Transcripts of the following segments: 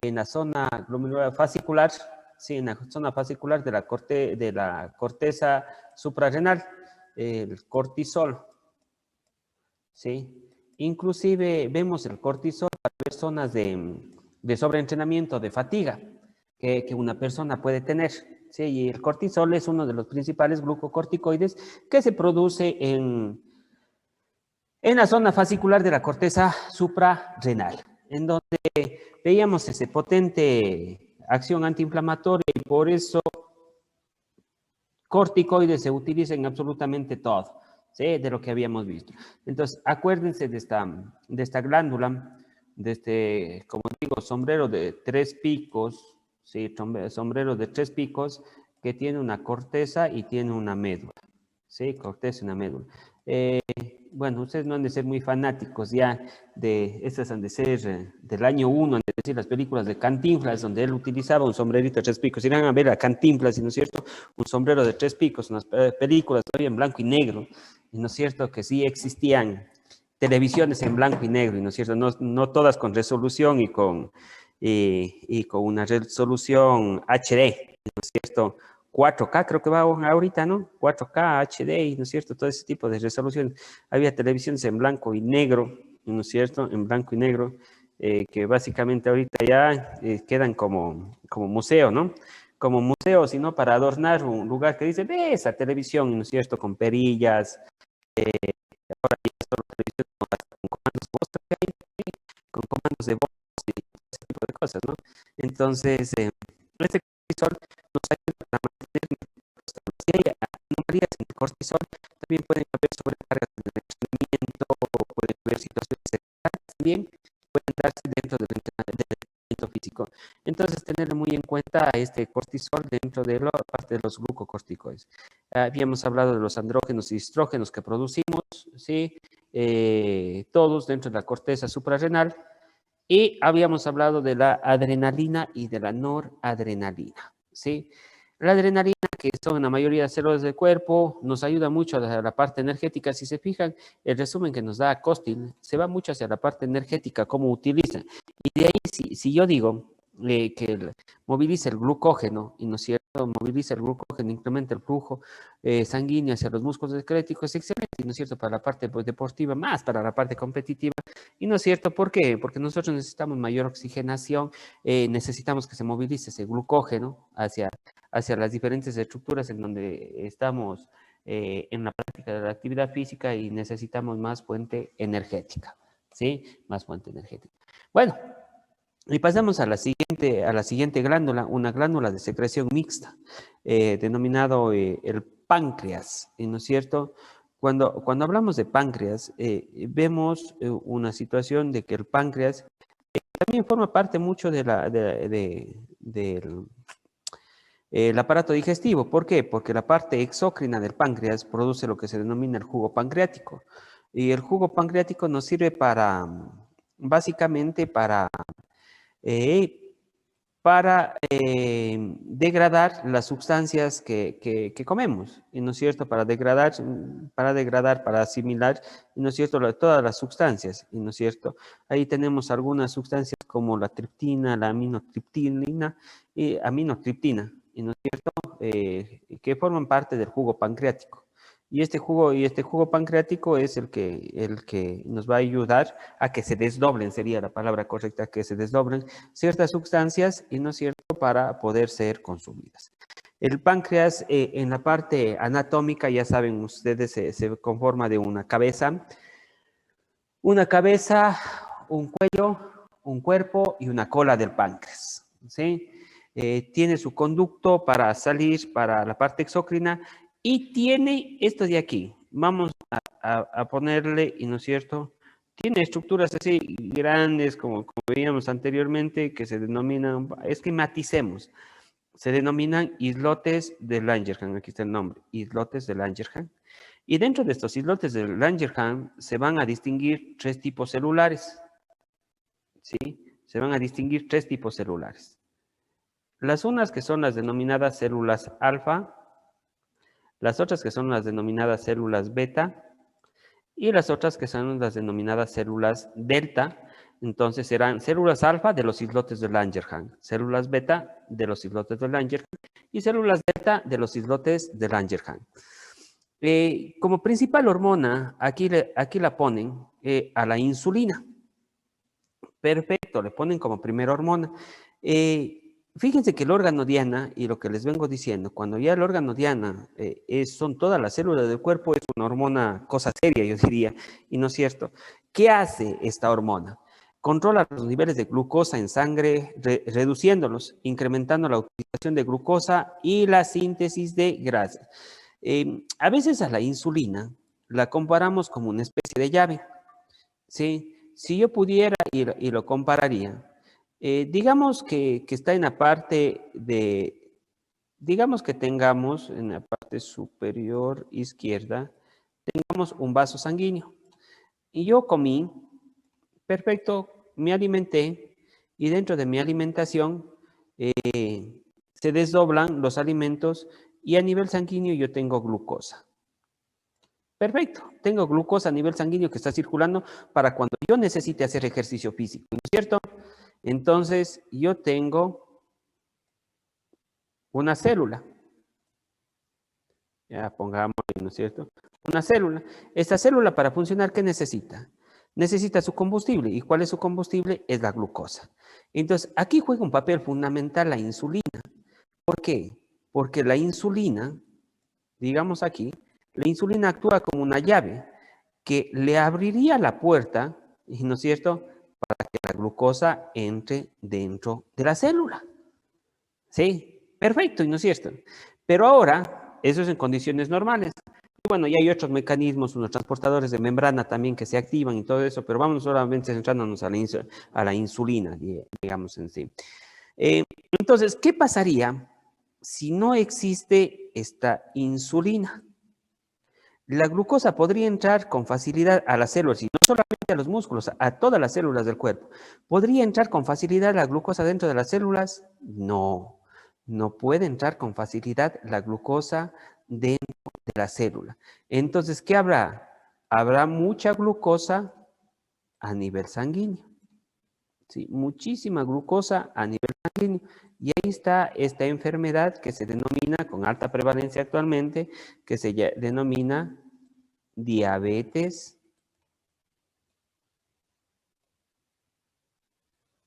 en la zona glomerular fascicular, sí, en la zona fascicular de la corteza suprarrenal, el cortisol, ¿sí? Inclusive vemos el cortisol para personas de sobreentrenamiento, de fatiga, que una persona puede tener, ¿sí? Y el cortisol es uno de los principales glucocorticoides que se produce en la zona fascicular de la corteza suprarrenal, en donde veíamos esa potente acción antiinflamatoria y por eso corticoides se utilizan en absolutamente todo, ¿sí? De lo que habíamos visto. Entonces, acuérdense de esta glándula, de este, como digo, sombrero de 3 picos, ¿sí? Sombrero de 3 picos que tiene una corteza y tiene una médula, ¿sí? Corteza y una médula. Bueno, ustedes no han de ser muy fanáticos ya de, estas han de ser del año 1, han de decir las películas de Cantinflas, donde él utilizaba un sombrerito de 3 picos. Irán a ver a Cantinflas, ¿no es cierto? Un sombrero de 3 picos, unas películas todavía en blanco y negro, y no es cierto que sí existían televisiones en blanco y negro, y no es cierto, no todas con resolución y con una resolución HD, ¿no es cierto? 4K creo que va ahorita, ¿no? 4K, HD, ¿no es cierto? Todo ese tipo de resoluciones. Había televisiones en blanco y negro, ¿no es cierto? En blanco y negro, que básicamente ahorita ya quedan como museo, ¿no? Como museo, sino para adornar un lugar que dice, ve esa televisión, ¿no es cierto? Con perillas, ahora ya solo televisión con comandos de voz, con comandos de voz y ese tipo de cosas, ¿no? Entonces, este cortisol nos ayuda a mantener si hay anomalías en el cortisol, también pueden haber sobrecargas en el entrenamiento, o pueden haber situaciones secundarias también, pueden darse dentro del entrenamiento físico. Entonces, tener muy en cuenta este cortisol dentro de la parte de los glucocorticoides. Habíamos hablado de los andrógenos y estrógenos que producimos, ¿sí? Todos dentro de la corteza suprarrenal. Y habíamos hablado de la adrenalina y de la noradrenalina, ¿sí? La adrenalina, que son en la mayoría de células del cuerpo, nos ayuda mucho a la parte energética. Si se fijan, el resumen que nos da Costil se va mucho hacia la parte energética, cómo utiliza. Y de ahí, si yo digo que moviliza el glucógeno, y no es cierto, moviliza el glucógeno, incrementa el flujo sanguíneo hacia los músculos esqueléticos, es excelente, y no es cierto, para la parte pues, deportiva, más para la parte competitiva. Y no es cierto, ¿por qué? Porque nosotros necesitamos mayor oxigenación, necesitamos que se movilice ese glucógeno hacia las diferentes estructuras en donde estamos en la práctica de la actividad física y necesitamos más fuente energética, ¿sí? Más fuente energética. Bueno, y pasamos a la siguiente glándula, una glándula de secreción mixta, denominado el páncreas, ¿no es cierto? Cuando hablamos de páncreas, vemos una situación de que el páncreas también forma parte mucho del el aparato digestivo. ¿Por qué? Porque la parte exócrina del páncreas produce lo que se denomina el jugo pancreático. Y el jugo pancreático nos sirve básicamente eh, para degradar las sustancias que comemos, ¿y no es cierto? Para asimilar, ¿y no es cierto? Todas las sustancias, ¿y no es cierto? Ahí tenemos algunas sustancias como la triptina, la aminotriptilina y aminotriptina, ¿y no es cierto? Que forman parte del jugo pancreático. Y este jugo pancreático es el que nos va a ayudar a que se desdoblen, sería la palabra correcta, que se desdoblen ciertas sustancias, y no es cierto, para poder ser consumidas. El páncreas, en la parte anatómica, ya saben ustedes, se conforma de una cabeza, un cuello, un cuerpo y una cola del páncreas, ¿sí? Tiene su conducto para salir para la parte exócrina y tiene esto de aquí. Vamos a ponerle, ¿y no es cierto? Tiene estructuras así grandes, como veíamos anteriormente, que se denominan, es que maticemos, se denominan islotes de Langerhans. Aquí está el nombre, islotes de Langerhans. Y dentro de estos islotes de Langerhans se van a distinguir 3 tipos celulares, ¿sí? Se van a distinguir 3 tipos celulares. Las unas que son las denominadas células alfa, las otras que son las denominadas células beta, y las otras que son las denominadas células delta, Entonces serán células alfa de los islotes de Langerhans, células beta de los islotes de Langerhans y células delta de los islotes de Langerhans. Como principal hormona, aquí la ponen a la insulina. Perfecto, le ponen como primera hormona. Fíjense que el órgano diana, y lo que les vengo diciendo, cuando ya el órgano diana son todas las células del cuerpo, es una hormona, cosa seria, yo diría, y no es cierto. ¿Qué hace esta hormona? Controla los niveles de glucosa en sangre, reduciéndolos, incrementando la utilización de glucosa y la síntesis de grasa. A veces a la insulina la comparamos como una especie de llave, ¿sí? Si yo pudiera y lo compararía, digamos que está en la parte de, digamos que tengamos en la parte superior izquierda, tengamos un vaso sanguíneo. Y yo comí, perfecto, me alimenté y dentro de mi alimentación se desdoblan los alimentos y a nivel sanguíneo yo tengo glucosa. Perfecto, tengo glucosa a nivel sanguíneo que está circulando para cuando yo necesite hacer ejercicio físico, ¿no es cierto? Entonces, yo tengo una célula. Ya pongamos, ¿no es cierto? Una célula. Esta célula para funcionar, ¿qué necesita? Necesita su combustible. ¿Y cuál es su combustible? Es la glucosa. Entonces, aquí juega un papel fundamental la insulina. ¿Por qué? Porque la insulina, digamos aquí, la insulina actúa como una llave que le abriría la puerta, ¿no es cierto?, para que la glucosa entre dentro de la célula. ¿Sí? Perfecto, ¿no es cierto? Pero ahora, eso es en condiciones normales. Y bueno, ya hay otros mecanismos, unos transportadores de membrana también que se activan y todo eso, pero vamos solamente centrándonos a la insulina, digamos en sí. Entonces, ¿qué pasaría si no existe esta insulina? La glucosa podría entrar con facilidad a las células, y no solamente a los músculos, a todas las células del cuerpo. ¿Podría entrar con facilidad la glucosa dentro de las células? No, no puede entrar con facilidad la glucosa dentro de la célula. Entonces, ¿qué habrá? Habrá mucha glucosa a nivel sanguíneo. ¿Sí? Muchísima glucosa a nivel sanguíneo. Y ahí está esta enfermedad que se denomina, con alta prevalencia actualmente, que se denomina diabetes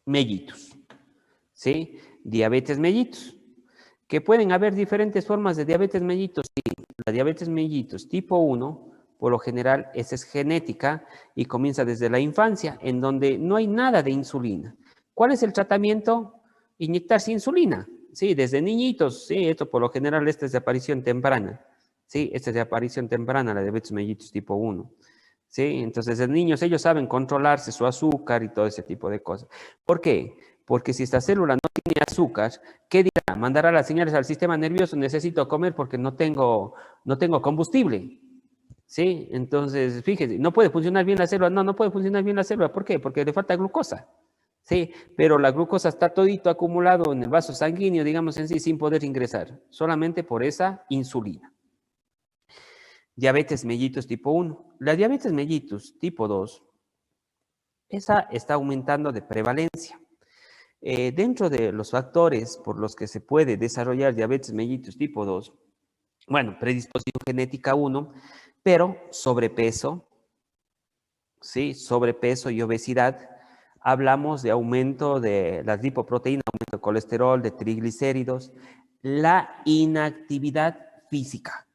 mellitus. ¿Sí? Diabetes mellitus. Que pueden haber diferentes formas de diabetes mellitus. Sí, la diabetes mellitus tipo 1, por lo general, esa es genética y comienza desde la infancia, en donde no hay nada de insulina. ¿Cuál es el tratamiento? Inyectarse insulina. Sí, desde niñitos. Sí, esto por lo general, esta es de aparición temprana. Sí, esta es de aparición temprana, la diabetes mellitus tipo 1. ¿Sí? Entonces, desde niños ellos saben controlarse su azúcar y todo ese tipo de cosas. ¿Por qué? Porque si esta célula no tiene azúcar, ¿qué dirá? Mandará las señales al sistema nervioso, necesito comer porque no tengo combustible. ¿Sí? Entonces, fíjese, no puede funcionar bien la célula. No puede funcionar bien la célula. ¿Por qué? Porque le falta glucosa. Sí, pero la glucosa está todito acumulado en el vaso sanguíneo, digamos en sí, sin poder ingresar, solamente por esa insulina. Diabetes mellitus tipo 1. La diabetes mellitus tipo 2, esa está aumentando de prevalencia. Dentro de los factores por los que se puede desarrollar diabetes mellitus tipo 2, bueno, predisposición genética 1, pero sobrepeso, ¿sí? Sobrepeso y obesidad. Hablamos de aumento de las lipoproteínas, aumento de colesterol, de triglicéridos, la inactividad física,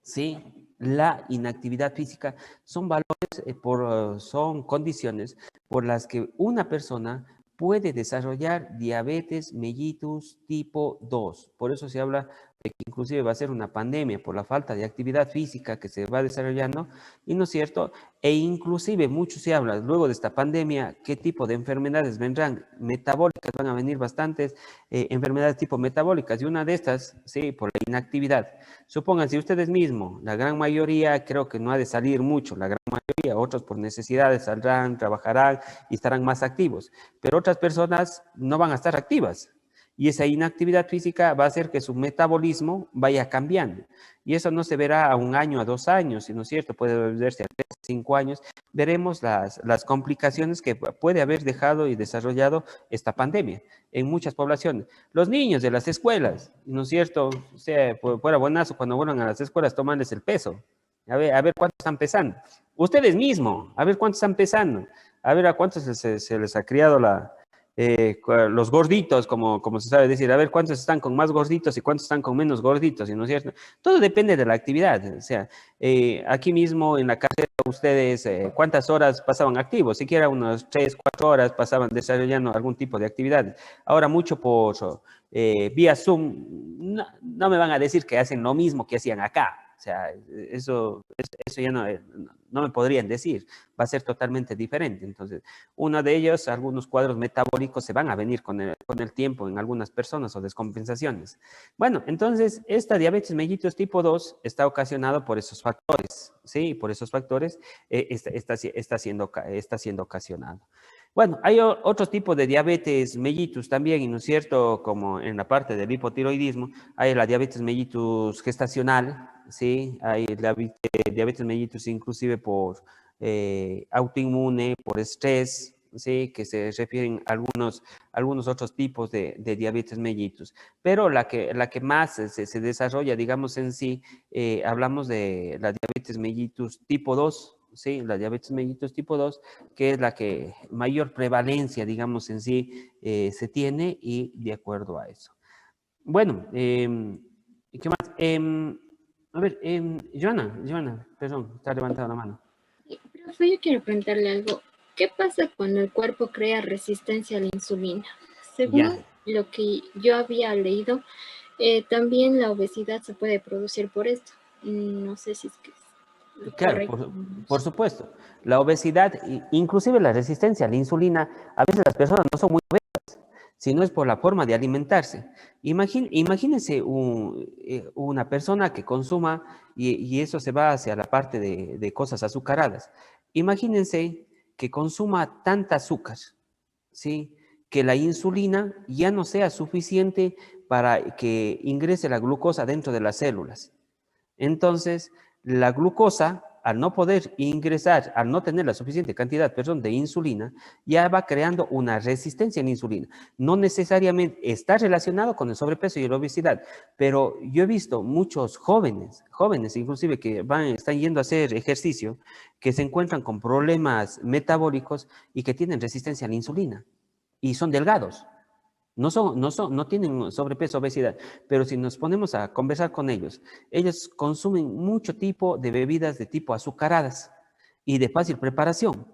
¿sí? La inactividad física son valores, son condiciones por las que una persona puede desarrollar diabetes mellitus tipo 2. Por eso se habla de que inclusive va a ser una pandemia por la falta de actividad física que se va desarrollando, y no es cierto, e inclusive mucho se habla luego de esta pandemia, qué tipo de enfermedades vendrán, metabólicas, van a venir bastantes enfermedades tipo metabólicas, y una de estas, sí, por la inactividad. Supongan, si ustedes mismos, la gran mayoría creo que no ha de salir mucho, la gran mayoría, otros por necesidades saldrán, trabajarán y estarán más activos, pero otras personas no van a estar activas. y esa inactividad física va a hacer que su metabolismo vaya cambiando. Y eso no se verá a 1 año, a 2 años, sino cierto, puede verse a 3, 5 años. Veremos las complicaciones que puede haber dejado y desarrollado esta pandemia en muchas poblaciones. Los niños de las escuelas, ¿no es cierto? O sea, fuera buenazo cuando vuelvan a las escuelas tomarles el peso. A ver cuántos están pesando. Ustedes mismos, a ver cuántos están pesando. A ver a cuántos se les ha criado los gorditos, como se sabe decir. A ver cuántos están con más gorditos y cuántos están con menos gorditos, ¿no es cierto? Todo depende de la actividad. O sea, aquí mismo en la carrera ustedes, ¿cuántas horas pasaban activos? Siquiera unas 3, 4 horas pasaban desarrollando algún tipo de actividad. Ahora mucho por vía Zoom, no me van a decir que hacen lo mismo que hacían acá. O sea, eso ya no me podrían decir. Va a ser totalmente diferente. Entonces, uno de ellos, algunos cuadros metabólicos se van a venir con el tiempo en algunas personas o descompensaciones. Bueno, entonces, esta diabetes mellitus tipo 2 está ocasionado por esos factores, ¿sí? Por esos factores está siendo ocasionado. Bueno, hay otros tipos de diabetes mellitus también, ¿no es cierto? Como en la parte del hipotiroidismo, hay la diabetes mellitus gestacional, ¿sí? Hay diabetes mellitus inclusive por autoinmune, por estrés, ¿sí? Que se refieren a algunos otros tipos de diabetes mellitus. Pero la que más se desarrolla, digamos en sí, hablamos de la diabetes mellitus tipo 2, ¿sí? La diabetes mellitus tipo 2, que es la que mayor prevalencia, digamos en sí, se tiene y de acuerdo a eso. Bueno, ¿qué más? A ver, Joana, perdón, está levantada la mano. Profe, yo quiero preguntarle algo. ¿Qué pasa cuando el cuerpo crea resistencia a la insulina? Según Ya, lo que yo había leído, también la obesidad se puede producir por esto. No sé si es que es lo claro, correcto. por supuesto. La obesidad, inclusive la resistencia a la insulina, a veces las personas no son muy obesas, sino es por la forma de alimentarse. Imagínense una persona que consuma, y eso se va hacia la parte de cosas azucaradas. Imagínense que consuma tanta azúcar, ¿sí? Que la insulina ya no sea suficiente para que ingrese la glucosa dentro de las células. Entonces, la glucosa, al no poder ingresar, al no tener la suficiente cantidad, perdón, de insulina, ya va creando una resistencia a la insulina. No necesariamente está relacionado con el sobrepeso y la obesidad, pero yo he visto muchos jóvenes inclusive que están yendo a hacer ejercicio, que se encuentran con problemas metabólicos y que tienen resistencia a la insulina y son delgados. No tienen sobrepeso, obesidad, pero si nos ponemos a conversar con ellos consumen mucho tipo de bebidas de tipo azucaradas y de fácil preparación,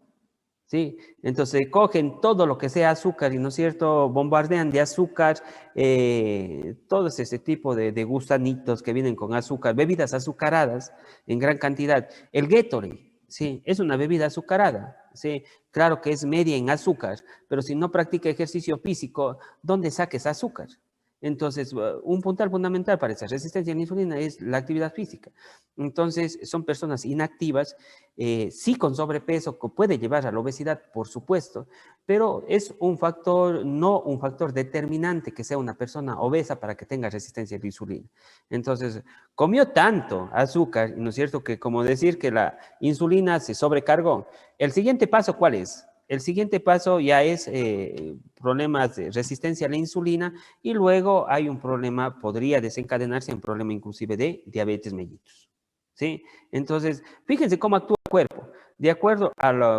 ¿sí? Entonces cogen todo lo que sea azúcar y, ¿no es cierto?, bombardean de azúcar, todo ese tipo de gusanitos que vienen con azúcar, bebidas azucaradas en gran cantidad. El Gatorade, sí, es una bebida azucarada, sí, claro que es media en azúcar, pero si no practica ejercicio físico, ¿dónde saques azúcar? Entonces, un puntal fundamental para esa resistencia a la insulina es la actividad física. Entonces, son personas inactivas, sí con sobrepeso, que puede llevar a la obesidad, por supuesto, pero es un factor, no un factor determinante que sea una persona obesa para que tenga resistencia a la insulina. Entonces, comió tanto azúcar, ¿no es cierto?, que como decir que la insulina se sobrecargó. El siguiente paso, ¿cuál es? El siguiente paso ya es problemas de resistencia a la insulina y luego hay un problema, podría desencadenarse en un problema inclusive de diabetes mellitus, ¿sí? Entonces, fíjense cómo actúa el cuerpo. De acuerdo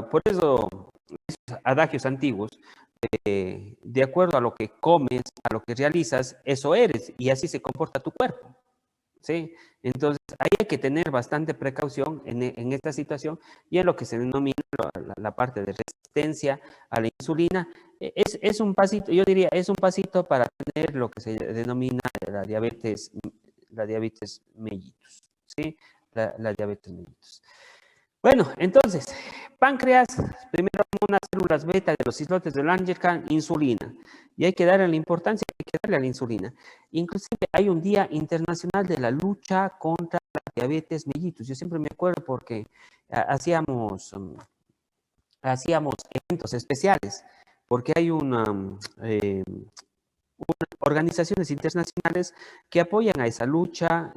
por eso, esos adagios antiguos, de acuerdo a lo que comes, a lo que realizas, eso eres y así se comporta tu cuerpo. ¿Sí? Entonces, ahí hay que tener bastante precaución en esta situación y en lo que se denomina la parte de resistencia a la insulina. Es un pasito, yo diría, es un pasito para tener lo que se denomina la diabetes mellitus, ¿sí? La diabetes mellitus. Bueno, entonces, páncreas, primero unas células beta de los islotes de Langerhans, insulina. Y hay que darle la importancia que hay que darle a la insulina. Inclusive hay un Día Internacional de la Lucha contra la Diabetes mellitus. Yo siempre me acuerdo porque hacíamos eventos especiales, porque hay organizaciones internacionales que apoyan a esa lucha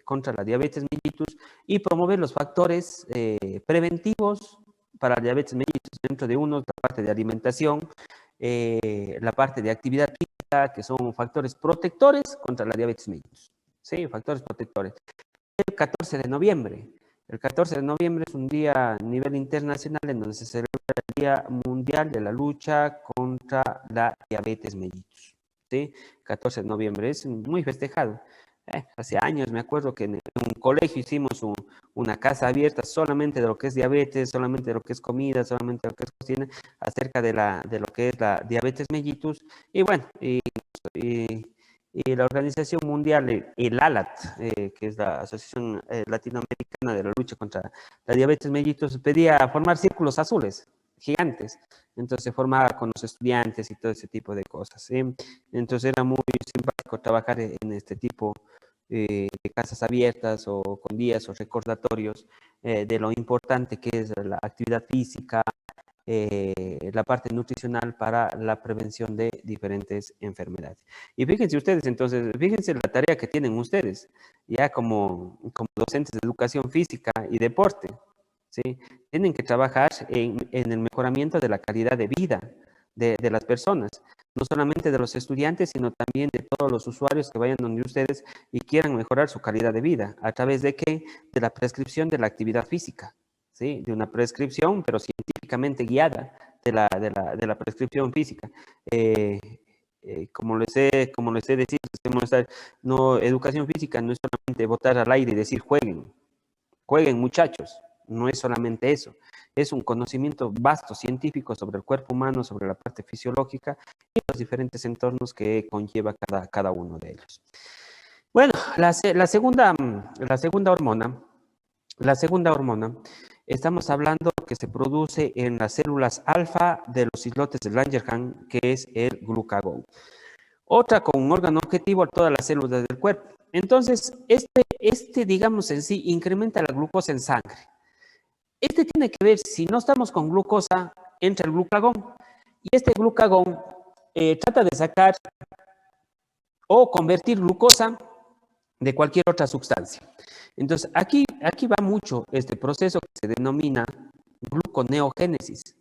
contra la diabetes mellitus y promover los factores preventivos para la diabetes mellitus. Dentro de unos, la parte de alimentación, la parte de actividad física, que son factores protectores contra la diabetes mellitus. Sí, factores protectores. El 14 de noviembre. El 14 de noviembre es un día a nivel internacional en donde se celebra el Día Mundial de la Lucha contra la Diabetes Mellitus. ¿Sí? 14 de noviembre es muy festejado. Hace años me acuerdo que en un colegio hicimos una casa abierta solamente de lo que es diabetes, solamente de lo que es comida, solamente de lo que es cocina, acerca de lo que es la diabetes mellitus. Y bueno, y la Organización Mundial, el ALAT, que es la Asociación Latinoamericana de la Lucha contra la Diabetes Mellitus, pedía formar círculos azules gigantes. Entonces se formaba con los estudiantes y todo ese tipo de cosas. ¿Sí? Entonces era muy simpático trabajar en este tipo de casas abiertas o con días o recordatorios de lo importante que es la actividad física, la parte nutricional para la prevención de diferentes enfermedades. Y fíjense ustedes, entonces, fíjense la tarea que tienen ustedes, ya como docentes de educación física y deporte, ¿sí? Tienen que trabajar en el mejoramiento de la calidad de vida de las personas, no solamente de los estudiantes, sino también de todos los usuarios que vayan donde ustedes y quieran mejorar su calidad de vida. ¿A través de qué? De la prescripción de la actividad física. ¿Sí? De una prescripción, pero científicamente guiada de la prescripción física. Como les he decir, no, educación física no es solamente botar al aire y decir jueguen muchachos, no es solamente eso, es un conocimiento vasto científico sobre el cuerpo humano, sobre la parte fisiológica y los diferentes entornos que conlleva cada uno de ellos. Bueno, la segunda hormona, estamos hablando que se produce en las células alfa de los islotes de Langerhans, que es el glucagón. Otra con un órgano objetivo a todas las células del cuerpo. Entonces, digamos en sí, incrementa la glucosa en sangre. Este tiene que ver, si no estamos con glucosa, entra el glucagón. Y este glucagón trata de sacar o convertir glucosa de cualquier otra sustancia. Entonces, aquí va mucho este proceso que se denomina gluconeogénesis.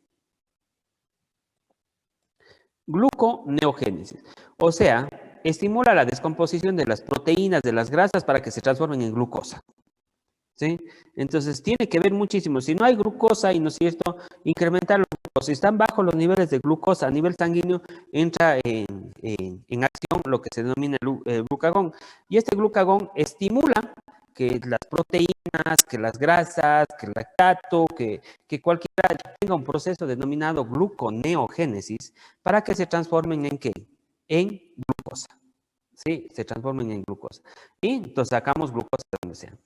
Gluconeogénesis. O sea, estimula la descomposición de las proteínas, de las grasas para que se transformen en glucosa. ¿Sí? Entonces, tiene que ver muchísimo. Si no hay glucosa y no es cierto, incrementar los glucos. Si están bajos los niveles de glucosa a nivel sanguíneo, entra en acción lo que se denomina el glucagón. Y este glucagón estimula que las proteínas, que las grasas, que el lactato, que cualquiera tenga un proceso denominado gluconeogénesis para que se transformen en ¿qué? En glucosa. ¿Sí? Se transformen en glucosa. Y entonces sacamos glucosa de donde sea.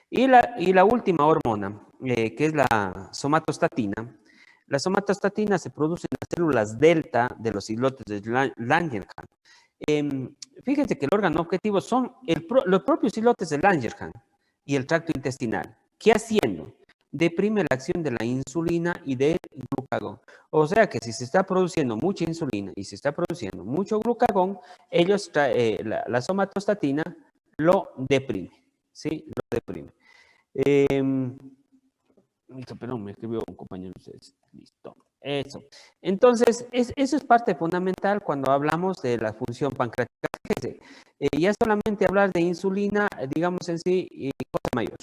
Y la última hormona, que es la somatostatina. La somatostatina se produce en las células delta de los islotes de Langerhans. Fíjense que el órgano objetivo son los propios islotes de Langerhans y el tracto intestinal. ¿Qué haciendo? Deprime la acción de la insulina y del glucagón. O sea que si se está produciendo mucha insulina y se está produciendo mucho glucagón, la somatostatina lo deprime. ¿Sí? Lo deprime. Perdón, me escribió un compañero de ustedes. Listo. Eso. Entonces, eso es parte fundamental cuando hablamos de la función pancreática. Fíjense, ya solamente hablar de insulina, digamos en sí, cosa mayor.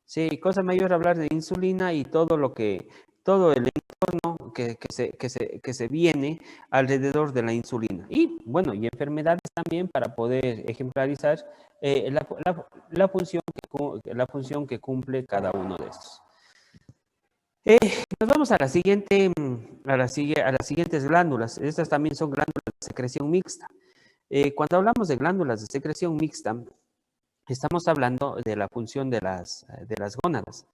Sí, cosa mayor hablar de insulina y todo el entorno que se viene alrededor de la insulina. Y bueno, y enfermedades también para poder ejemplarizar la función que cumple cada uno de estos. Nos vamos a las siguientes glándulas. Estas también son glándulas de secreción mixta. Cuando hablamos de glándulas de secreción mixta, estamos hablando de la función de las gónadas.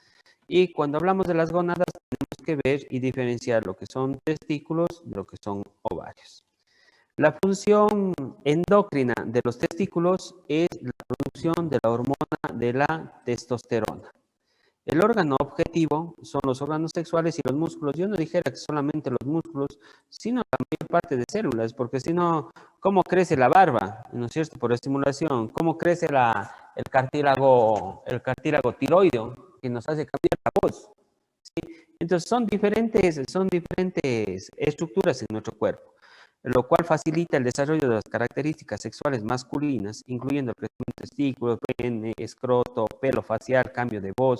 Y cuando hablamos de las gónadas, tenemos que ver y diferenciar lo que son testículos de lo que son ovarios. La función endocrina de los testículos es la producción de la hormona de la testosterona. El órgano objetivo son los órganos sexuales y los músculos. Yo no dijera que solamente los músculos, sino la mayor parte de células, porque si no, ¿cómo crece la barba? ¿No es cierto? Por estimulación. ¿Cómo crece el cartílago tiroideo, que nos hace cambiar la voz? ¿Sí? Entonces son diferentes estructuras en nuestro cuerpo, lo cual facilita el desarrollo de las características sexuales masculinas, incluyendo el crecimiento de testículos, pene, escroto, pelo facial, cambio de voz,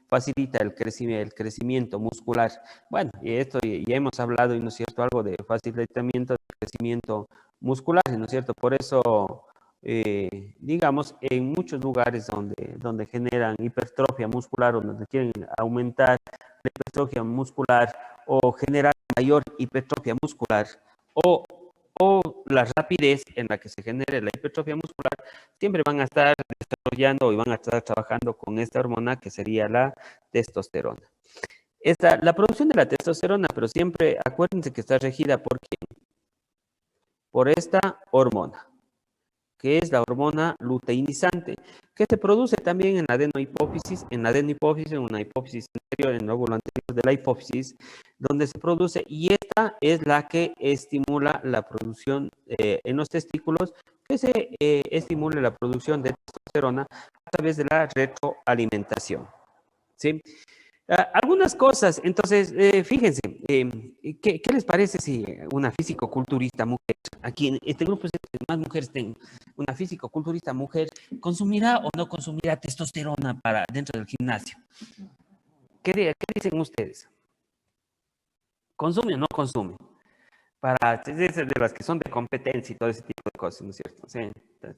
facilita el crecimiento muscular. Bueno, y esto ya hemos hablado, ¿no es cierto?, algo de facilitamiento del crecimiento muscular, ¿no es cierto? Por eso, digamos, en muchos lugares donde generan hipertrofia muscular o donde quieren aumentar la hipertrofia muscular o generar mayor hipertrofia muscular, o, o la rapidez en la que se genere la hipertrofia muscular, siempre van a estar desarrollando y van a estar trabajando con esta hormona que sería la testosterona. La producción de la testosterona, pero siempre acuérdense que está regida por ¿quién? Por esta hormona, que es la hormona luteinizante, que se produce también en la adenohipófisis, en una hipófisis anterior, en el lóbulo anterior de la hipófisis, donde se produce, y esta es la que estimula la producción en los testículos, que se estimule la producción de testosterona a través de la retroalimentación. ¿Sí? Algunas cosas, entonces, fíjense, ¿qué les parece si una físico-culturista mujer, aquí en este grupo más mujeres tengo, una físico-culturista mujer, consumirá o no consumirá testosterona para dentro del gimnasio? ¿Qué dicen ustedes? ¿Consume o no consume? De las que son de competencia y todo ese tipo de cosas, ¿no es cierto? Sí,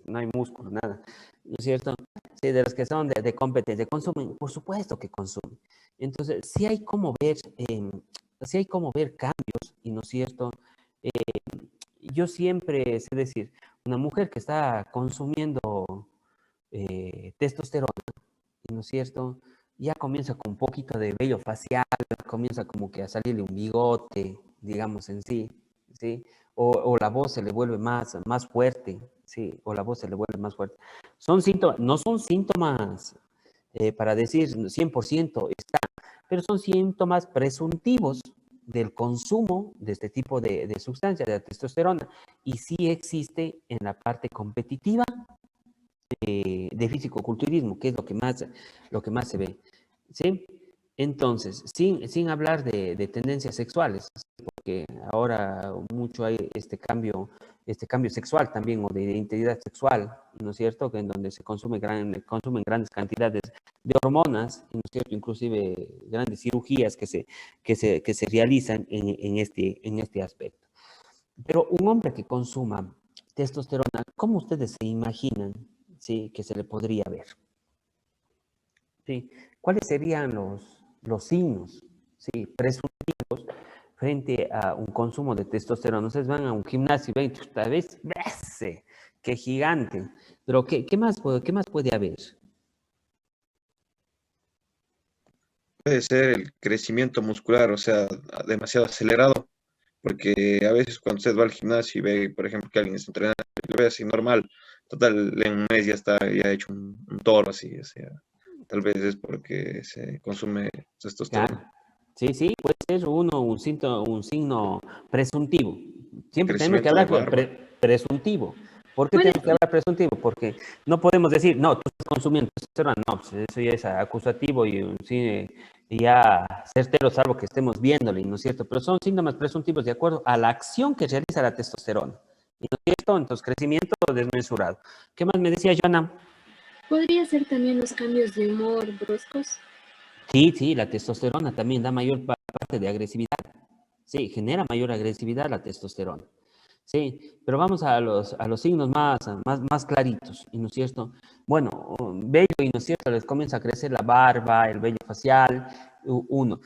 no hay músculo, nada, ¿no es cierto? Sí, de los que son de competencia, consumen, por supuesto que consumen. Entonces, sí hay como ver cambios, y no es cierto, eh, yo siempre sé decir, una mujer que está consumiendo testosterona, ¿no es cierto? Ya comienza con un poquito de vello facial, comienza como que a salirle un bigote, digamos en sí, ¿sí? O la voz se le vuelve más fuerte, ¿sí? O la voz se le vuelve más fuerte. Son síntomas, no son síntomas para decir 100% está, pero son síntomas presuntivos del consumo de este tipo de sustancia, de la testosterona, y sí existe en la parte competitiva de fisicoculturismo, que es lo que más se ve. ¿Sí? Entonces, sin hablar de tendencias sexuales, porque ahora mucho hay este cambio sexual también, o de identidad sexual, ¿no es cierto? Que en donde se consumen grandes cantidades de hormonas, ¿no es cierto? Inclusive grandes cirugías que se realizan en este aspecto. Pero un hombre que consuma testosterona, ¿cómo ustedes se imaginan, sí, que se le podría ver? ¿Sí? ¿Cuáles serían los signos, sí, presuntivos frente a un consumo de testosterona? Ustedes van a un gimnasio y ven, tal vez, qué gigante. Pero ¿qué más puede haber? Puede ser el crecimiento muscular, o sea, demasiado acelerado, porque a veces cuando usted va al gimnasio y ve, por ejemplo, que alguien está entrenando, lo ve así normal, total, en un mes ya está, ya ha hecho un toro así, o sea, tal vez es porque se consume testosterona. Claro. Sí, sí, puede ser un signo presuntivo. Siempre tenemos que Crecimiento de hablar barba. presuntivo. ¿Por qué Puede, tenemos que hablar presuntivo? Porque no podemos decir, no, tú estás consumiendo testosterona. No, pues eso ya es acusativo y sí, ya certero, salvo que estemos viéndole, ¿no es cierto? Pero son síntomas presuntivos de acuerdo a la acción que realiza la testosterona. ¿No es cierto? Entonces, crecimiento desmesurado. ¿Qué más me decía Joana? podría ser también los cambios de humor bruscos. Sí, sí, la testosterona también da mayor parte de agresividad. Sí, genera mayor agresividad la testosterona. Sí, pero vamos a los signos más claritos, ¿y no es cierto? Bueno, vello, ¿y no es cierto? Les comienza a crecer la barba, el vello facial, uno.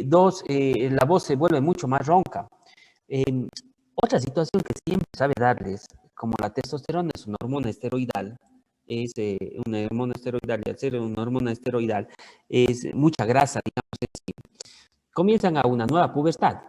Dos, la voz se vuelve mucho más ronca. Eh, Otra situación que siempre sabe darles, como la testosterona es una hormona esteroidal, es una hormona esteroidal, y al ser una hormona esteroidal es mucha grasa, digamos, comienzan a una nueva pubertad.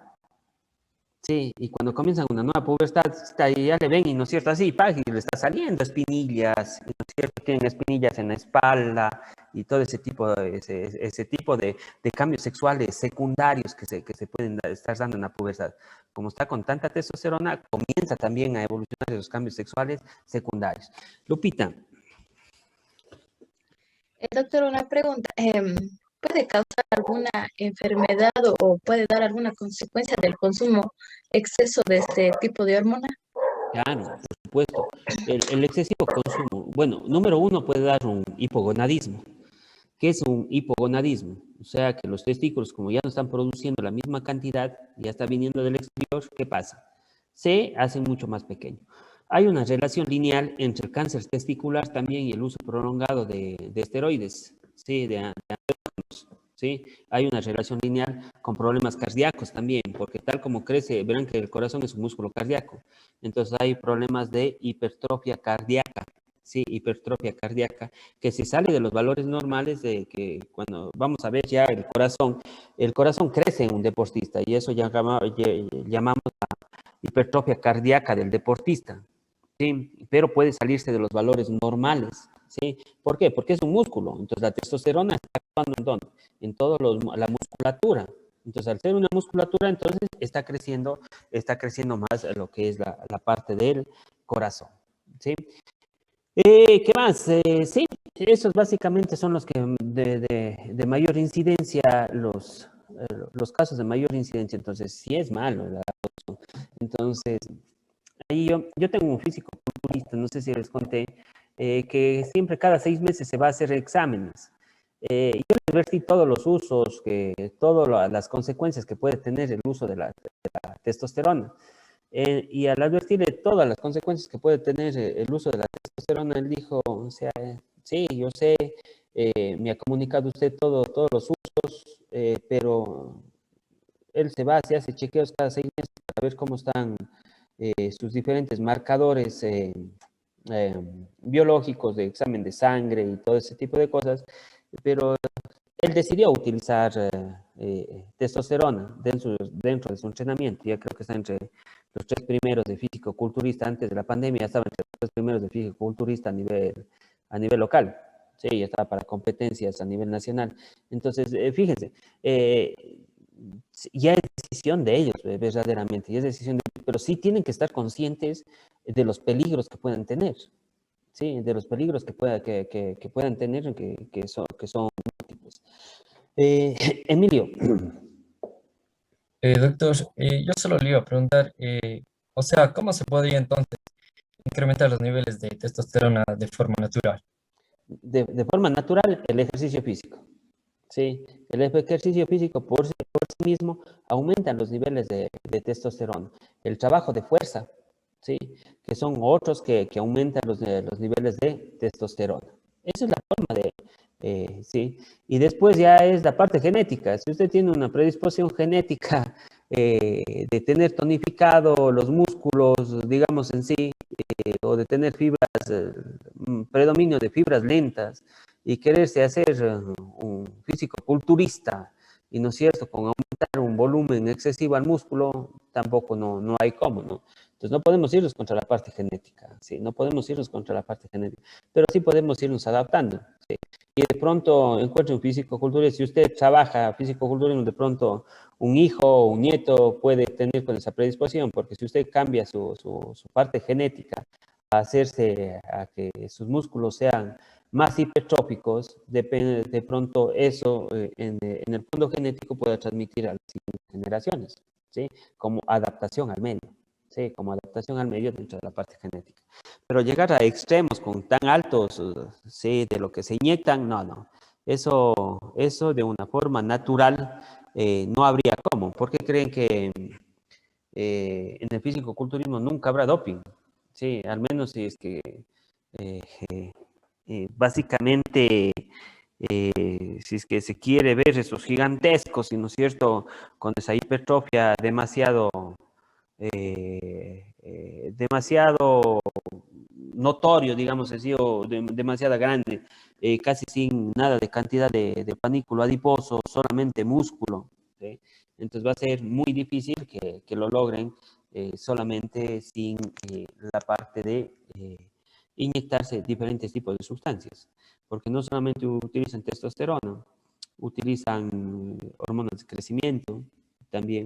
Sí, y cuando comienzan una nueva pubertad, ya le ven, y no es cierto, así, y le está saliendo espinillas, y no es cierto, tienen espinillas en la espalda, y todo ese tipo de cambios sexuales secundarios que se pueden estar dando en la pubertad. Como está con tanta testosterona, comienza también a evolucionar esos cambios sexuales secundarios. Lupita. Doctor, una pregunta. ¿Puede causar alguna enfermedad o puede dar alguna consecuencia del consumo exceso de este tipo de hormona? Claro, por supuesto. El excesivo consumo, bueno, número uno puede dar un hipogonadismo. ¿Qué es un hipogonadismo? O sea, que los testículos, como ya no están produciendo la misma cantidad, ya está viniendo del exterior, ¿qué pasa? Se hacen mucho más pequeños. Hay una relación lineal entre el cáncer testicular también y el uso prolongado de esteroides, ¿sí? De andrógenos, ¿sí? Hay una relación lineal con problemas cardíacos también, porque tal como crece, verán que el corazón es un músculo cardíaco, entonces hay problemas de hipertrofia cardíaca, sí, hipertrofia cardíaca, que se sale de los valores normales de que cuando vamos a ver ya el corazón crece en un deportista y eso ya llamamos hipertrofia cardíaca del deportista, ¿sí? Pero puede salirse de los valores normales, ¿sí? ¿Por qué? Porque es un músculo, entonces la testosterona está actuando en dónde? En toda la musculatura. Entonces, al ser una musculatura, entonces está creciendo más lo que es la parte del corazón, ¿sí? ¿Qué más? Sí, esos básicamente son los que de mayor incidencia, los casos de mayor incidencia. Entonces, sí es malo, ¿verdad? Entonces, ahí yo tengo un físico culturista, no sé si les conté, que siempre cada 6 meses se va a hacer exámenes. Yo le advertí todos los usos, todas las consecuencias que puede tener el uso de la testosterona. Y al advertirle todas las consecuencias que puede tener el uso de la testosterona, él dijo, o sea, sí, yo sé, me ha comunicado usted todos los usos, pero él se va, se hace chequeos cada 6 meses para ver cómo están sus diferentes marcadores biológicos de examen de sangre y todo ese tipo de cosas, pero él decidió utilizar testosterona dentro de su entrenamiento. Ya creo que está entre los 3 primeros de físico-culturista antes de la pandemia, estaba entre los 3 primeros de físico-culturista a nivel local. Sí, ya estaba para competencias a nivel nacional. Entonces, fíjense, ya es decisión de ellos, verdaderamente, ya es decisión de ellos, pero sí tienen que estar conscientes de los peligros que puedan tener, ¿sí? De los peligros que puedan tener, que son múltiples. Emilio. Doctor, yo solo le iba a preguntar, o sea, ¿cómo se podría entonces incrementar los niveles de testosterona de forma natural? De forma natural, el ejercicio físico. Sí, el ejercicio físico por sí mismo aumenta los niveles de testosterona. El trabajo de fuerza, sí, que son otros que aumentan los niveles de testosterona. Esa es la forma sí. Y después ya es la parte genética. Si usted tiene una predisposición genética de tener tonificado los músculos, digamos en sí, o de tener predominio de fibras lentas y quererse hacer un físico culturista, y no es cierto, con aumentar un volumen excesivo al músculo, tampoco no hay cómo, ¿no? Entonces no podemos irnos contra la parte genética, ¿sí? No podemos irnos contra la parte genética, pero sí podemos irnos adaptando, ¿sí? Y de pronto encuentra un físico-culturista, si usted trabaja físico-culturismo, de pronto un hijo o un nieto puede tener con esa predisposición, porque si usted cambia su parte genética a que sus músculos sean más hipertróficos, de pronto eso en el fondo genético puede transmitir a las siguientes generaciones, ¿sí? Como adaptación al medio, ¿sí? Como adaptación al medio dentro de la parte genética. Pero llegar a extremos con tan altos, ¿sí? De lo que se inyectan, no. Eso de una forma natural no habría cómo. ¿Por qué creen que en el físico-culturismo nunca habrá doping? Sí, al menos si es que eh, básicamente, si es que se quiere ver esos gigantescos, ¿no es cierto?, con esa hipertrofia demasiado notorio, digamos así, o demasiado grande, casi sin nada de cantidad de panículo adiposo, solamente músculo, ¿sí? Entonces va a ser muy difícil que lo logren solamente sin la parte de inyectarse diferentes tipos de sustancias, porque no solamente utilizan testosterona, utilizan hormonas de crecimiento también,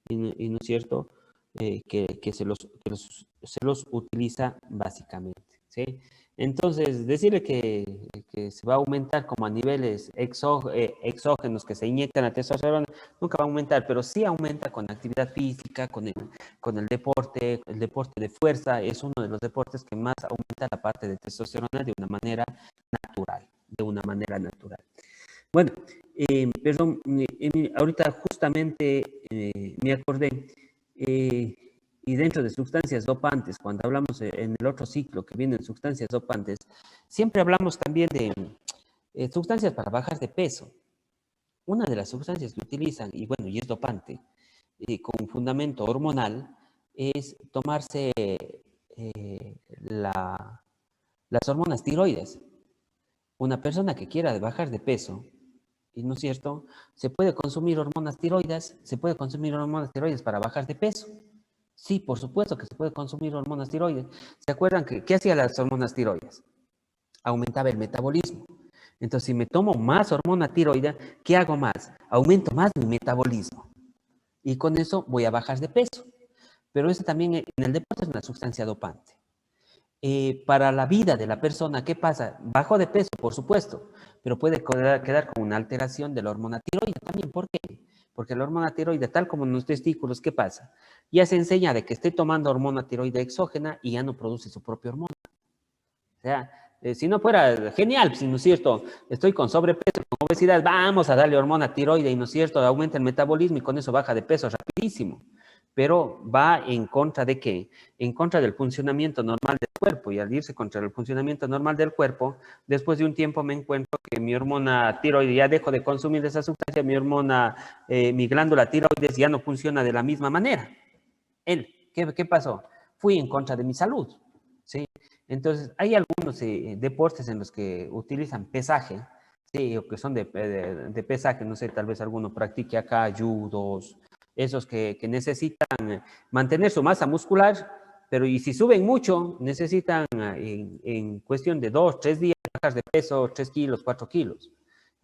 y no es cierto, que se los utiliza básicamente, ¿sí? Entonces, decirle que se va a aumentar como a niveles exógenos que se inyectan a testosterona, nunca va a aumentar, pero sí aumenta con actividad física, con el deporte de fuerza, es uno de los deportes que más aumenta la parte de testosterona de una manera natural. Bueno, perdón, ahorita justamente me acordé, y dentro de sustancias dopantes, cuando hablamos en el otro ciclo que vienen sustancias dopantes, siempre hablamos también de sustancias para bajar de peso. Una de las sustancias que utilizan, y bueno, y es dopante, con fundamento hormonal, es tomarse las hormonas tiroides. Una persona que quiera bajar de peso, y no es cierto, se puede consumir hormonas tiroides para bajar de peso. Sí, por supuesto que se puede consumir hormonas tiroides. ¿Se acuerdan qué hacía las hormonas tiroides? Aumentaba el metabolismo. Entonces, si me tomo más hormona tiroide, ¿qué hago más? Aumento más mi metabolismo. Y con eso voy a bajar de peso. Pero eso también en el deporte es una sustancia dopante. Para la vida de la persona, ¿qué pasa? Bajo de peso, por supuesto, pero puede quedar con una alteración de la hormona tiroide también. ¿Por qué? Porque la hormona tiroide, tal como en los testículos, ¿qué pasa? Ya se enseña de que esté tomando hormona tiroide exógena y ya no produce su propia hormona. O sea, si no fuera genial, si no es cierto, estoy con sobrepeso, con obesidad, vamos a darle hormona tiroide y no es cierto, aumenta el metabolismo y con eso baja de peso rapidísimo. Pero va en contra de ¿qué? En contra del funcionamiento normal del cuerpo, y al irse contra el funcionamiento normal del cuerpo, después de un tiempo me encuentro que mi hormona tiroides, ya dejo de consumir esa sustancia, mi glándula tiroides ya no funciona de la misma manera. ¿Qué pasó? Fui en contra de mi salud, ¿sí? Entonces, hay algunos deportes en los que utilizan pesaje, sí, o que son de pesaje, no sé, tal vez alguno practique acá judos, esos que necesitan mantener su masa muscular, pero y si suben mucho, necesitan en cuestión de 2, 3 días bajar de peso 3 kilos, 4 kilos.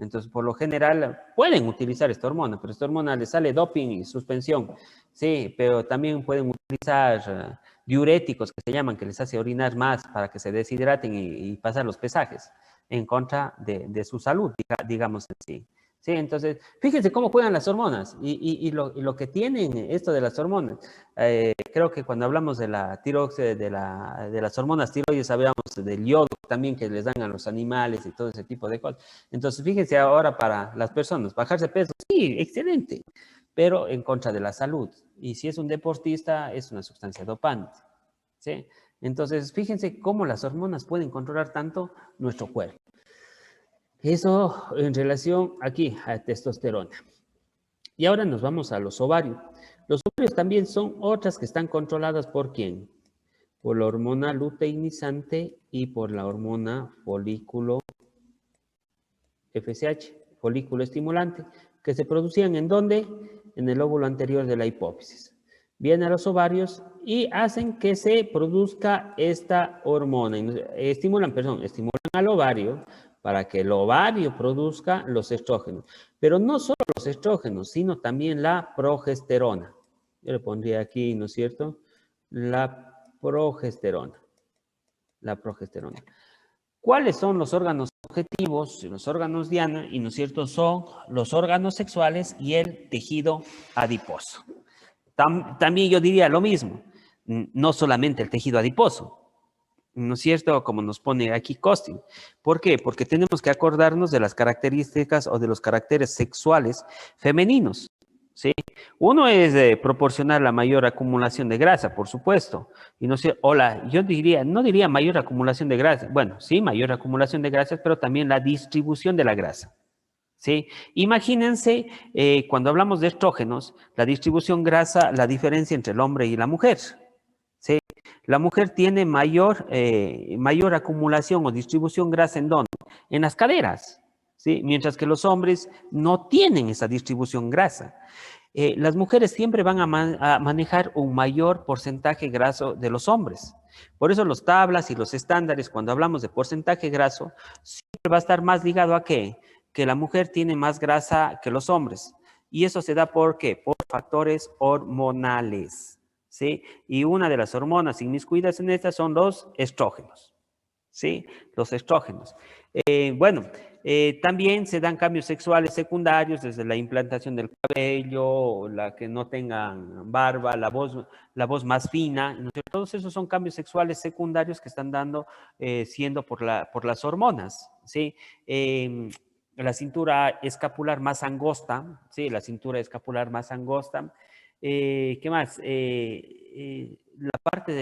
Entonces, por lo general, pueden utilizar esta hormona, pero esta hormona les sale doping y suspensión, sí, pero también pueden utilizar diuréticos que se llaman, que les hace orinar más para que se deshidraten y pasar los pesajes en contra de su salud, digamos así. Sí, entonces, fíjense cómo juegan las hormonas y lo que tienen esto de las hormonas. Creo que cuando hablamos de la tiroxina, de las hormonas tiroides, hablamos del yodo también que les dan a los animales y todo ese tipo de cosas. Entonces, fíjense ahora para las personas, bajarse de peso, sí, excelente, pero en contra de la salud. Y si es un deportista, es una sustancia dopante, ¿sí? Entonces, fíjense cómo las hormonas pueden controlar tanto nuestro cuerpo. Eso en relación aquí a testosterona. Y ahora nos vamos a los ovarios. Los ovarios también son otras que están controladas ¿por quién? Por la hormona luteinizante y por la hormona folículo FSH, folículo estimulante, que se producían ¿en dónde? En el óvulo anterior de la hipófisis. Vienen a los ovarios y hacen que se produzca esta hormona. Estimulan al ovario para que el ovario produzca los estrógenos. Pero no solo los estrógenos, sino también la progesterona. Yo le pondría aquí, ¿no es cierto? La progesterona. ¿Cuáles son los órganos objetivos, los órganos diana? Y, ¿no es cierto?, son los órganos sexuales y el tejido adiposo. También yo diría lo mismo, no solamente el tejido adiposo, ¿no es cierto?, como nos pone aquí Costin. ¿Por qué? Porque tenemos que acordarnos de las características o de los caracteres sexuales femeninos, ¿sí? Uno es proporcionar la mayor acumulación de grasa, por supuesto. Y no sé, yo no diría mayor acumulación de grasa. Bueno, sí, mayor acumulación de grasas, pero también la distribución de la grasa, ¿sí? Imagínense, cuando hablamos de estrógenos, la distribución grasa, la diferencia entre el hombre y la mujer, ¿sí? La mujer tiene mayor acumulación o distribución grasa ¿en dónde? En las caderas, ¿sí? Mientras que los hombres no tienen esa distribución grasa. Las mujeres siempre van a manejar un mayor porcentaje graso de los hombres. Por eso los tablas y los estándares, cuando hablamos de porcentaje graso, siempre va a estar más ligado a ¿qué? Que la mujer tiene más grasa que los hombres. Y eso se da ¿por qué? Por factores hormonales, ¿sí? Y una de las hormonas inmiscuidas en estas son los estrógenos, ¿sí? Los estrógenos. Bueno, también se dan cambios sexuales secundarios, desde la implantación del cabello, la que no tengan barba, la voz más fina, ¿no? Todos esos son cambios sexuales secundarios que están dando, siendo por las hormonas, ¿sí? La cintura escapular más angosta, ¿sí? La cintura escapular más angosta. ¿Qué más? La parte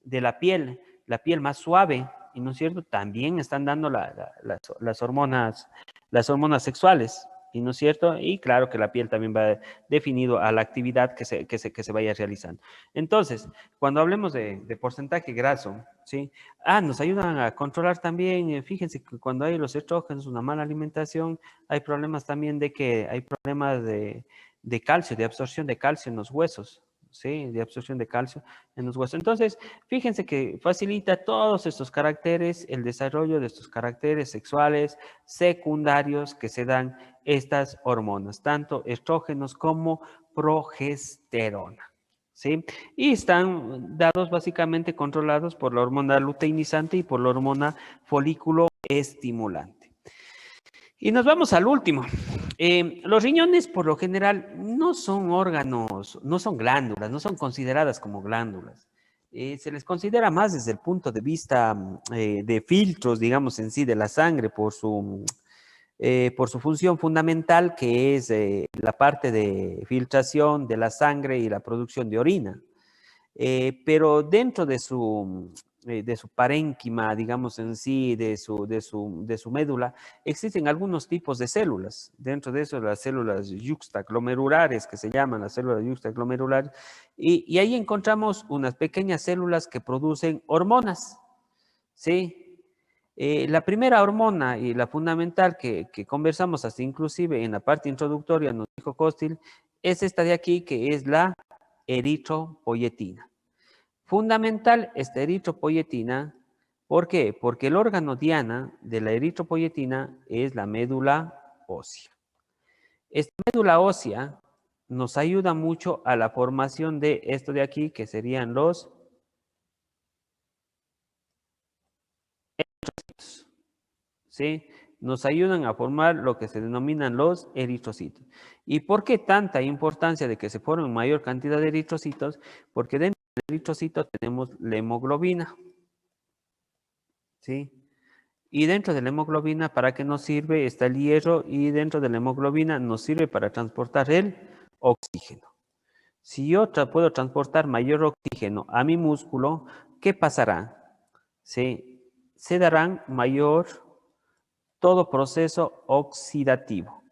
de la piel más suave, y no es cierto, también están dando las hormonas sexuales, y no es cierto, y claro que la piel también va definido a la actividad que se vaya realizando. Entonces, cuando hablemos de porcentaje graso, ¿sí? Nos ayudan a controlar también, fíjense que cuando hay los estrógenos, una mala alimentación, hay problemas también hay problemas de calcio, de absorción de calcio en los huesos, ¿sí? De absorción de calcio en los huesos. Entonces, fíjense que facilita todos estos caracteres, el desarrollo de estos caracteres sexuales secundarios que se dan estas hormonas, tanto estrógenos como progesterona, ¿sí? Y están dados básicamente controlados por la hormona luteinizante y por la hormona folículo estimulante. Y nos vamos al último. Los riñones, por lo general, no son órganos, no son glándulas, no son consideradas como glándulas. Se les considera más desde el punto de vista de filtros, digamos, en sí, de la sangre, por su función fundamental, que es la parte de filtración de la sangre y la producción de orina. Pero dentro de su parénquima, digamos en sí, de su médula, existen algunos tipos de células. Dentro de eso, las células yuxtaglomerulares, que se llaman las células yuxtaglomerulares, y ahí encontramos unas pequeñas células que producen hormonas, ¿sí? La primera hormona y la fundamental que conversamos hasta inclusive en la parte introductoria, nos dijo Costil, es esta de aquí, que es la eritropoyetina. Fundamental esta eritropoyetina, ¿por qué? Porque el órgano diana de la eritropoyetina es la médula ósea. Esta médula ósea nos ayuda mucho a la formación de esto de aquí, que serían los eritrocitos, ¿sí? Nos ayudan a formar lo que se denominan los eritrocitos. ¿Y por qué tanta importancia de que se formen mayor cantidad de eritrocitos? Porque dentro del eritrocito tenemos la hemoglobina, ¿sí? Y dentro de la hemoglobina, ¿para qué nos sirve? Está el hierro, y dentro de la hemoglobina nos sirve para transportar el oxígeno. Si yo puedo transportar mayor oxígeno a mi músculo, ¿qué pasará? Se darán mayor todo proceso oxidativo.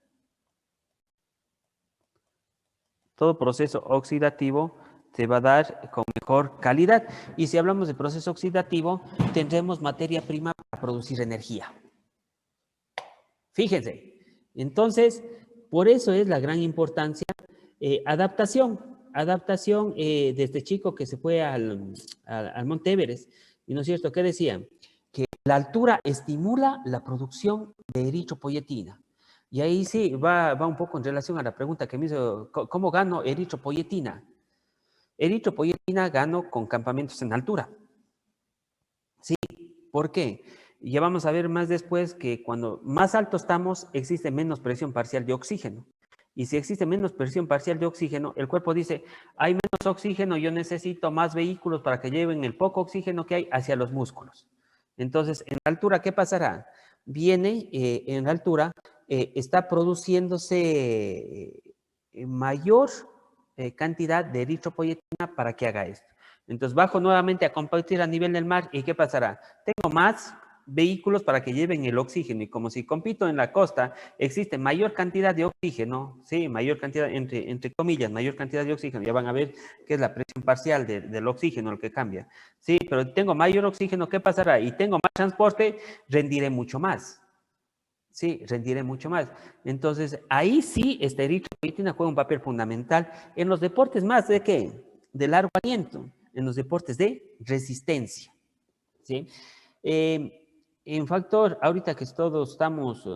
Todo proceso oxidativo te va a dar con mejor calidad. Y si hablamos de proceso oxidativo, tendremos materia prima para producir energía. Fíjense. Entonces, por eso es la gran importancia. Adaptación de este chico que se fue al Monte Everest. ¿Y no es cierto? ¿Qué decían? Que la altura estimula la producción de eritropoyetina. Y ahí sí va un poco en relación a la pregunta que me hizo, ¿cómo gano eritropoyetina? Eritropoyetina gano con campamentos en altura. Sí, ¿por qué? Ya vamos a ver más después que cuando más alto estamos, existe menos presión parcial de oxígeno. Y si existe menos presión parcial de oxígeno, el cuerpo dice, hay menos oxígeno, yo necesito más vehículos para que lleven el poco oxígeno que hay hacia los músculos. Entonces, en la altura, ¿qué pasará? Viene en la altura, está produciéndose mayor cantidad de eritropoyetina para que haga esto. Entonces, bajo nuevamente a competir a nivel del mar, ¿y qué pasará? Tengo más vehículos para que lleven el oxígeno, y como si compito en la costa, existe mayor cantidad de oxígeno, ¿sí? Mayor cantidad, entre comillas, mayor cantidad de oxígeno, ya van a ver que es la presión parcial del oxígeno el que cambia, ¿sí? Pero tengo mayor oxígeno, ¿qué pasará? Y tengo más transporte, rendiré mucho más, sí, rendiré mucho más. Entonces, ahí sí, esta eritropoyetina juega un papel fundamental en los deportes más de qué, de largo aliento, en los deportes de resistencia, ¿sí? En factor, ahorita que todos estamos,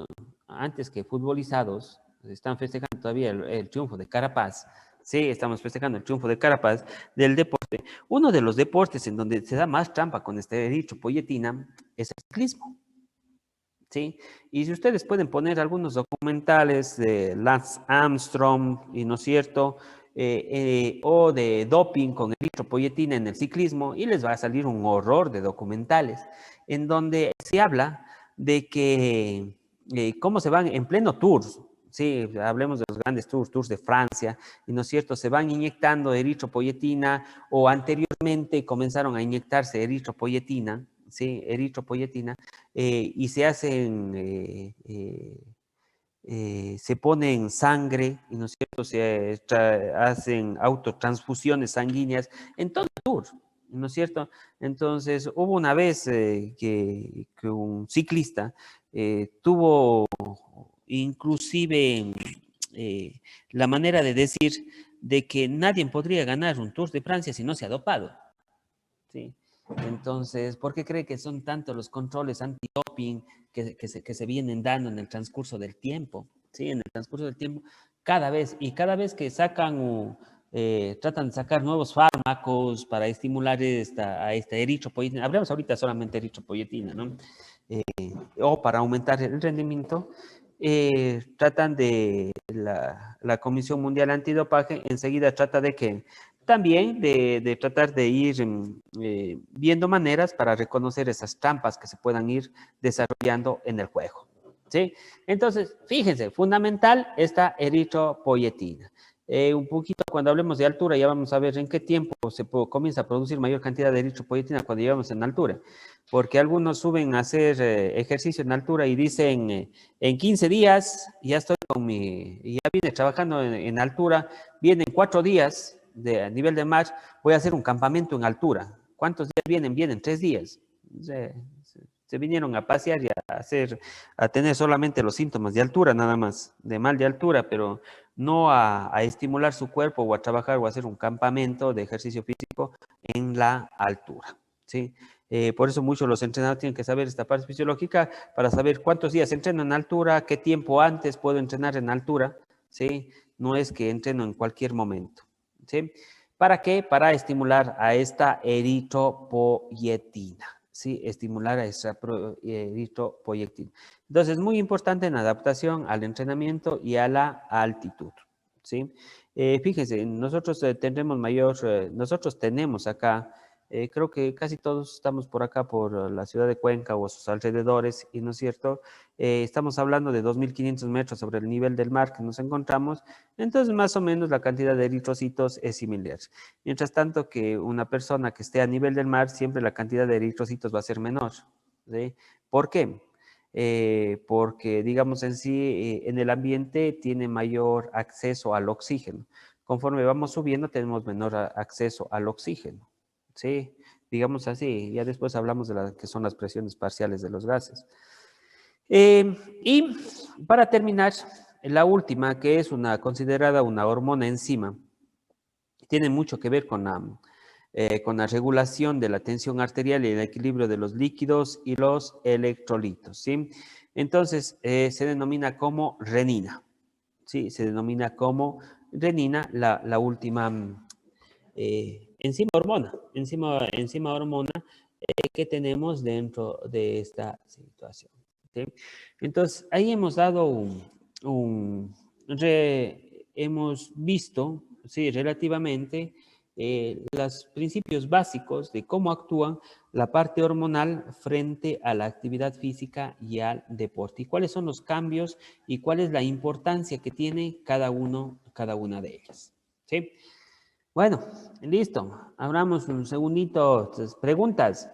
antes que futbolizados, están festejando todavía el triunfo de Carapaz, sí, estamos festejando el triunfo de Carapaz del deporte. Uno de los deportes en donde se da más trampa con esta eritropoyetina es el ciclismo. ¿Sí? Y si ustedes pueden poner algunos documentales de Lance Armstrong, y no es cierto, o de doping con eritropoyetina en el ciclismo, y les va a salir un horror de documentales, en donde se habla de que cómo se van en pleno tour, sí, hablemos de los grandes tours de Francia, y no es cierto, se van inyectando eritropoyetina, o anteriormente comenzaron a inyectarse eritropoyetina, sí, eritropoyetina, y se hacen, se ponen sangre, y no es cierto, se hacen autotransfusiones sanguíneas en todo el tour, ¿no es cierto? Entonces, hubo una vez que un ciclista tuvo inclusive la manera de decir de que nadie podría ganar un Tour de Francia si no se ha dopado, ¿sí? Entonces, ¿por qué cree que son tantos los controles antidoping que se vienen dando en el transcurso del tiempo? Sí, en el transcurso del tiempo, cada vez que sacan, tratan de sacar nuevos fármacos para estimular a esta eritropoyetina, hablamos ahorita solamente de eritropoyetina, ¿no? O para aumentar el rendimiento, tratan de, la Comisión Mundial Antidopaje enseguida trata de que también de tratar de ir viendo maneras para reconocer esas trampas que se puedan ir desarrollando en el juego, ¿sí? Entonces, fíjense, fundamental esta eritropoyetina. Un poquito cuando hablemos de altura, ya vamos a ver en qué tiempo comienza a producir mayor cantidad de eritropoyetina cuando llegamos en altura, porque algunos suben a hacer ejercicio en altura y dicen, en 15 días ya estoy ya vine trabajando en altura, vienen 4 días, a nivel de mar, voy a hacer un campamento en altura. ¿Cuántos días vienen? Vienen 3 días. Se vinieron a pasear y a tener solamente los síntomas de altura nada más, de mal de altura, pero no a estimular su cuerpo o a trabajar o a hacer un campamento de ejercicio físico en la altura, ¿sí? Por eso muchos los entrenadores tienen que saber esta parte fisiológica para saber cuántos días entreno en altura, qué tiempo antes puedo entrenar en altura, ¿sí? No es que entreno en cualquier momento, ¿sí? ¿Para qué? Para estimular a esta eritropoyetina, ¿sí? Estimular a esta eritropoyetina. Entonces, es muy importante en adaptación al entrenamiento y a la altitud, ¿sí? Fíjense, nosotros nosotros tenemos acá, creo que casi todos estamos por acá, por la ciudad de Cuenca o sus alrededores, y no es cierto, estamos hablando de 2.500 metros sobre el nivel del mar que nos encontramos, entonces más o menos la cantidad de eritrocitos es similar. Mientras tanto que una persona que esté a nivel del mar, siempre la cantidad de eritrocitos va a ser menor, ¿sí? ¿Por qué? Porque, digamos en sí, en el ambiente tiene mayor acceso al oxígeno. Conforme vamos subiendo, tenemos menor acceso al oxígeno, ¿sí? Digamos así, ya después hablamos de las que son las presiones parciales de los gases. Y para terminar, la última, que es considerada una hormona enzima, tiene mucho que ver con la regulación de la tensión arterial y el equilibrio de los líquidos y los electrolitos, ¿sí? Entonces, se denomina como renina, ¿sí? Se denomina como renina la última enzima hormona que tenemos dentro de esta situación, ¿sí? Entonces, ahí hemos dado hemos visto, sí, relativamente los principios básicos de cómo actúan la parte hormonal frente a la actividad física y al deporte, y cuáles son los cambios y cuál es la importancia que tiene cada una de ellas, ¿sí? Bueno, listo. Abramos un segundito. Preguntas.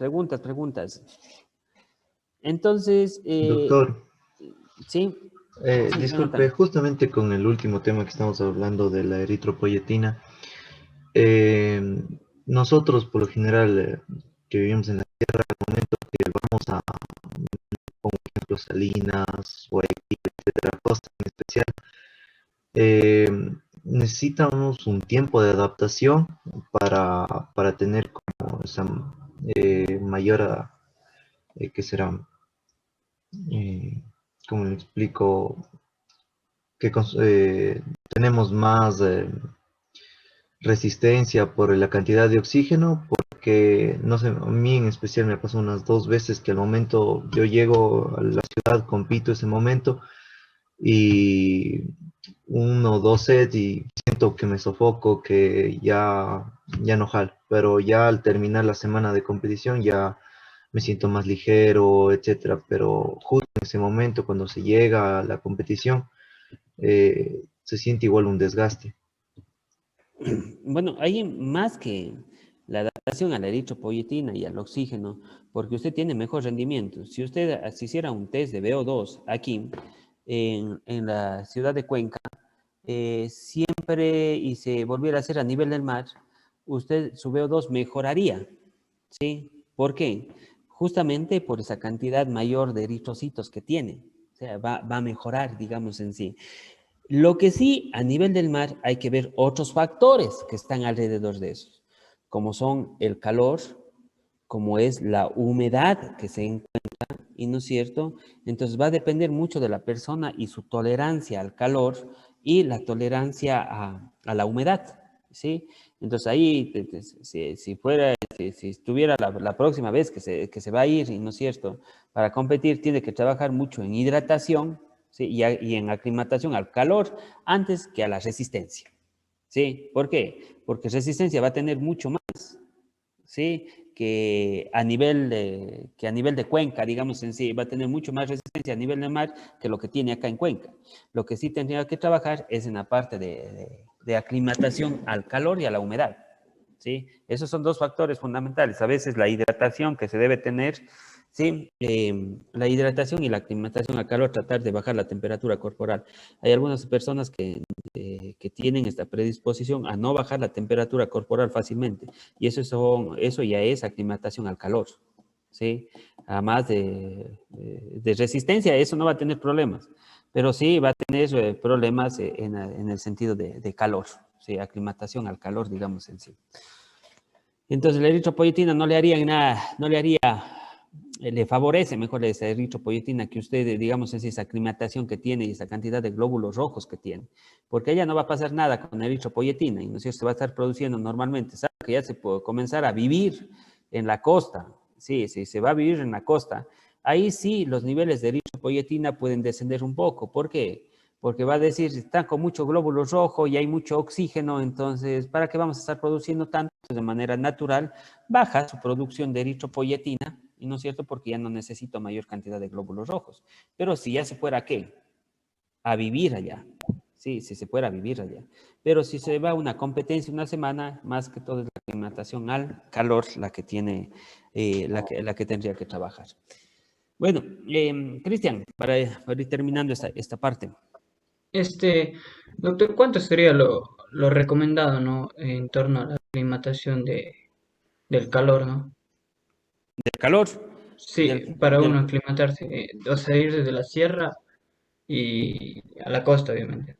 Entonces, Doctor, sí, sí, disculpe, Jonathan. justamente con el último tema que estamos hablando de la eritropoyetina, nosotros por lo general que vivimos en la Tierra, al momento que vamos a, como ejemplo, ejemplo, Salinas, Guayaquil, etcétera, Costa en especial, eh, necesitamos un tiempo de adaptación para tener como esa mayor, ¿qué será? Eh, ¿Cómo le explico? Que tenemos más resistencia por la cantidad de oxígeno, porque no sé, a mí en especial me pasó unas 2 veces que al momento yo llego a la ciudad, compito ese momento y 1 o 2 sets y siento que me sofoco, que ya no jalo, pero ya al terminar la semana de competición ya me siento más ligero, etcétera, pero justo en ese momento cuando se llega a la competición se siente igual un desgaste. Bueno, hay más que la adaptación a la eritropoyetina y al oxígeno, porque usted tiene mejor rendimiento. Si usted se hiciera un test de VO2 aquí en la ciudad de Cuenca, siempre y se volviera a hacer a nivel del mar, usted su VO2 mejoraría, ¿sí? ¿Por qué? Justamente por esa cantidad mayor de eritrocitos que tiene. O sea, va a mejorar, digamos, en sí. Lo que sí, a nivel del mar, hay que ver otros factores que están alrededor de esos, como son el calor, como es la humedad que se encuentra, y no es cierto, entonces va a depender mucho de la persona y su tolerancia al calor y la tolerancia a la humedad, ¿sí? Entonces ahí, si estuviera la próxima vez que se va a ir, y no es cierto, para competir tiene que trabajar mucho en hidratación, ¿sí? Y en aclimatación al calor antes que a la resistencia, ¿sí? ¿Por qué? Porque resistencia va a tener mucho más, ¿sí? Que a nivel de Cuenca, digamos en sí, va a tener mucho más resistencia a nivel de mar que lo que tiene acá en Cuenca. Lo que sí tendría que trabajar es en la parte de aclimatación al calor y a la humedad, ¿sí? Esos son dos factores fundamentales. A veces la hidratación que se debe tener, ¿sí? La hidratación y la aclimatación al calor, tratar de bajar la temperatura corporal. Hay algunas personas que tienen esta predisposición a no bajar la temperatura corporal fácilmente, y eso ya es aclimatación al calor, ¿sí? Además de resistencia, eso no va a tener problemas, pero sí va a tener problemas en el sentido de calor, ¿sí? Aclimatación al calor, digamos en sí. Entonces la eritropoyetina no le haría nada, no le haría, le favorece mejor esa eritropoyetina que usted, digamos, es esa aclimatación que tiene y esa cantidad de glóbulos rojos que tiene. Porque ella no va a pasar nada con la eritropoyetina y no sé si se va a estar produciendo normalmente. Sabe que ya se puede comenzar a vivir en la costa. Sí, sí, se va a vivir en la costa. Ahí sí los niveles de eritropoyetina pueden descender un poco. ¿Por qué? Porque va a decir, están con mucho glóbulo rojo y hay mucho oxígeno, entonces, ¿para qué vamos a estar produciendo tanto? De manera natural, baja su producción de eritropoyetina, y no es cierto, porque ya no necesito mayor cantidad de glóbulos rojos. Pero si ya se fuera ¿a qué? A vivir allá. Sí, si se fuera a vivir allá. Pero si se va a una competencia una semana, más que todo es la aclimatación al calor la que tiene, la que tendría que trabajar. Bueno, Cristian, para ir terminando esta parte. Este, doctor, ¿cuánto sería lo recomendado, ¿no? En torno a la aclimatación del calor, ¿no? Del calor, Sí, para uno aclimatarse, o sea, ir desde la sierra y a la costa, obviamente,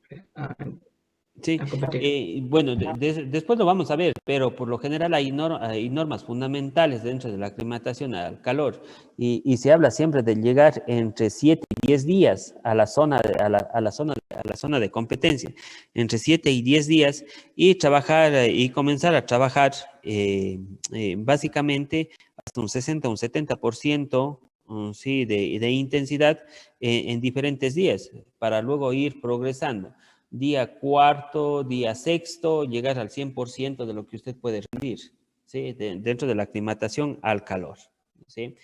sí, a competir. bueno, después lo vamos a ver, pero por lo general hay normas fundamentales dentro de la aclimatación al calor, y se habla siempre de llegar entre 7 y 10 días a la zona a la zona de competencia, entre 7 y 10 días, y trabajar y comenzar a trabajar básicamente hasta un 60, un 70%, sí, de intensidad en diferentes días, para luego ir progresando. Día cuarto, día sexto, llegar al 100% de lo que usted puede rendir, ¿sí? Dentro de la aclimatación al calor, ¿sí?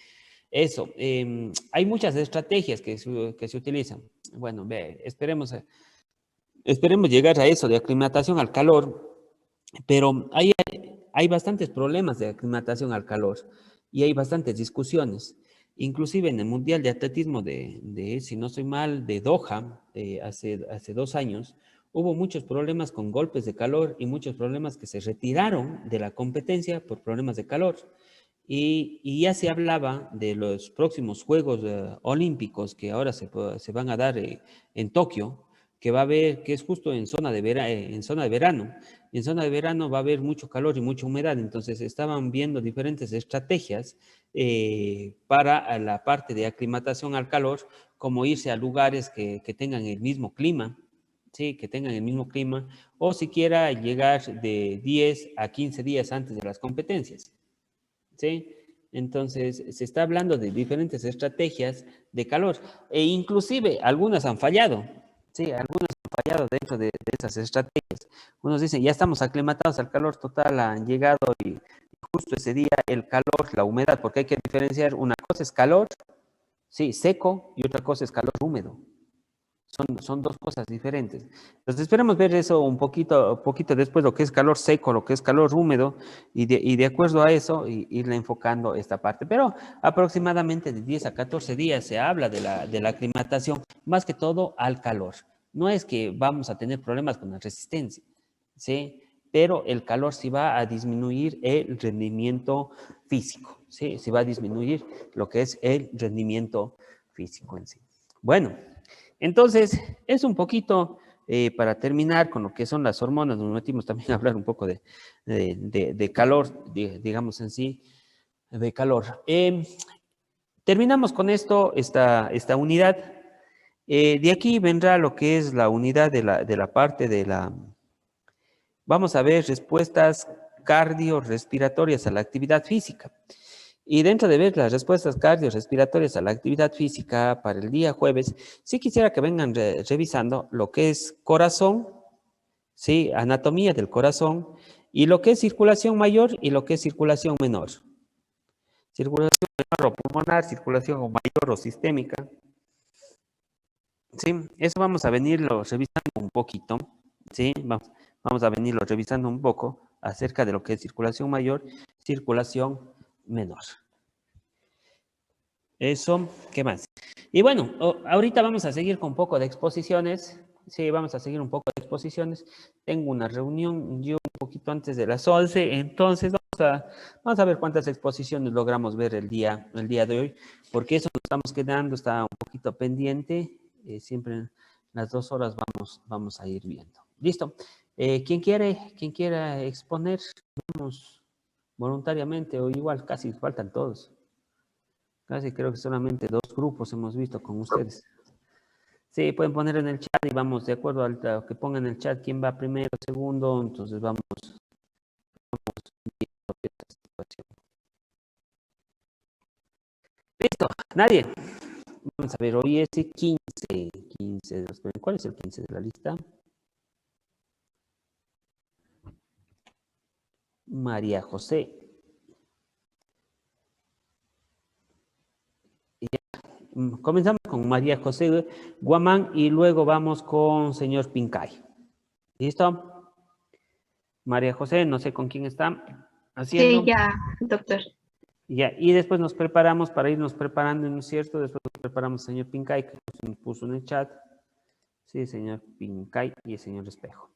Eso, hay muchas estrategias que se utilizan. Bueno, esperemos llegar a eso de aclimatación al calor, pero hay bastantes problemas de aclimatación al calor y hay bastantes discusiones. Inclusive en el Mundial de Atletismo si no estoy mal, de Doha, hace 2 años, hubo muchos problemas con golpes de calor y muchos problemas que se retiraron de la competencia por problemas de calor. y ya se hablaba de los próximos Juegos Olímpicos que ahora se van a dar en Tokio, que va a haber, que es justo en zona de en zona de verano. En zona de verano va a haber mucho calor y mucha humedad, entonces estaban viendo diferentes estrategias para la parte de aclimatación al calor, como irse a lugares que tengan el mismo clima, ¿sí? Que tengan el mismo clima, o siquiera llegar de 10 a 15 días antes de las competencias, ¿sí? Entonces, se está hablando de diferentes estrategias de calor, e inclusive algunas han fallado, ¿sí? Algunas han fallado dentro de esas estrategias. Unos dicen, ya estamos aclimatados al calor total, han llegado y justo ese día el calor, la humedad, porque hay que diferenciar, una cosa es calor, sí, seco, y otra cosa es calor húmedo. Son dos cosas diferentes. Entonces esperemos ver eso un poquito después, lo que es calor seco, lo que es calor húmedo, y de acuerdo a eso, irle enfocando esta parte. Pero aproximadamente de 10 a 14 días se habla de la aclimatación, más que todo al calor. No es que vamos a tener problemas con la resistencia, ¿sí? Pero el calor sí va a disminuir el rendimiento físico, ¿sí? Sí va a disminuir lo que es el rendimiento físico en sí. Bueno, entonces, es un poquito para terminar con lo que son las hormonas. Nos metimos también a hablar un poco de calor, digamos en sí, de calor. Terminamos con esto, esta unidad. De aquí vendrá lo que es la unidad de la parte de la... Vamos a ver respuestas cardiorrespiratorias a la actividad física. Y dentro de ver las respuestas cardiorrespiratorias a la actividad física para el día jueves, sí quisiera que vengan revisando lo que es corazón, ¿sí? Anatomía del corazón, y lo que es circulación mayor y lo que es circulación menor. Circulación menor o pulmonar, circulación mayor o sistémica. Sí, eso vamos a venirlo revisando un poquito, ¿sí? Vamos a venirlo revisando un poco acerca de lo que es circulación mayor, circulación menor. Eso, ¿qué más? Y bueno, ahorita vamos a seguir con un poco de exposiciones. Sí, vamos a seguir un poco de exposiciones. Tengo una reunión yo un poquito antes de las 11, entonces vamos a ver cuántas exposiciones logramos ver el día de hoy, porque eso nos estamos quedando, está un poquito pendiente. Siempre en las 2 horas vamos a ir viendo. Listo. ¿Quién quiera exponer? Vamos voluntariamente, o igual casi faltan todos. Casi creo que solamente 2 grupos hemos visto con ustedes. Sí, pueden poner en el chat y vamos de acuerdo a lo que pongan en el chat quién va primero, segundo, entonces vamos viendo esta situación. Listo, nadie. Vamos a ver, hoy es el 15. ¿Cuál es el 15 de la lista? María José. Comenzamos con María José Guamán y luego vamos con señor Pincay. ¿Listo? María José, no sé con quién está haciendo. Sí, ya, doctor. Ya, y después nos preparamos para irnos preparando, ¿no es cierto? Después nos preparamos señor Pincay, que nos puso en el chat. Sí, señor Pincay y el señor Espejo.